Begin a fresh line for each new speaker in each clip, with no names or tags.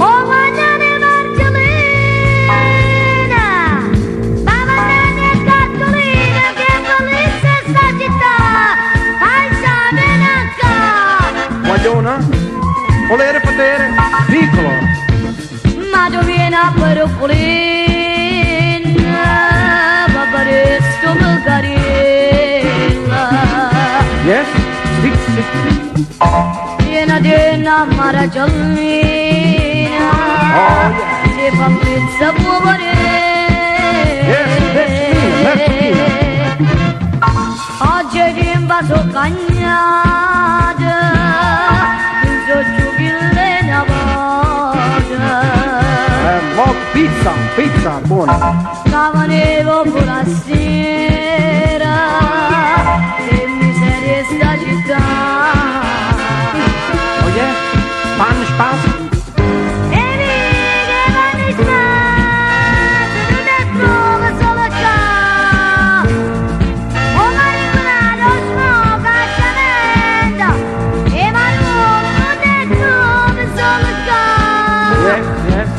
Oh mañana Marcellina, mamma nene Cattolina, che bellezza sta città, ai Sabenacca.
Guagliona, volere potere, piccolo.
Ma tu vieni a Perupolina, paparesto Bulgarilla.
Yes, sì, sì.
Vieni di innamorare Giallina, di bellezza poverina.
Yes, Messina.
Oggi ti invaso cagnata, non so giubile una volta.
Pizza, buona.
Cavanevo pure sera, che miseria sta città.
Oh yeah, pan spaß.
E che vanno in strada, non è trova solo qua. Oh mariconado, smoga, cementa, e ma non è trova solo qua.
Yes, yes.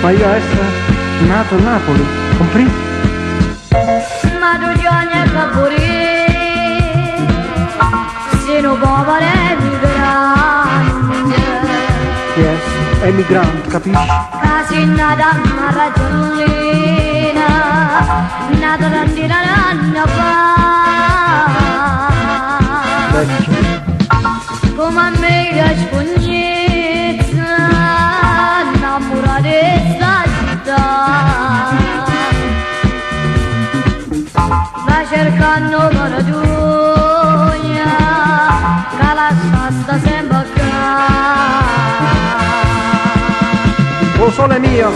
Ma io essere nato a Napoli, compri?
Ma tu già ne capuri, se non povero emigrante.
Yes, emigrant, capisci?
Casi nata una ragionina, nata tantina anni fa.
Vecchio.
Come a me la spugnezza, innamorata di sta città. Va cercando la radugna, che la sta sempre qua.
Oh sole mio,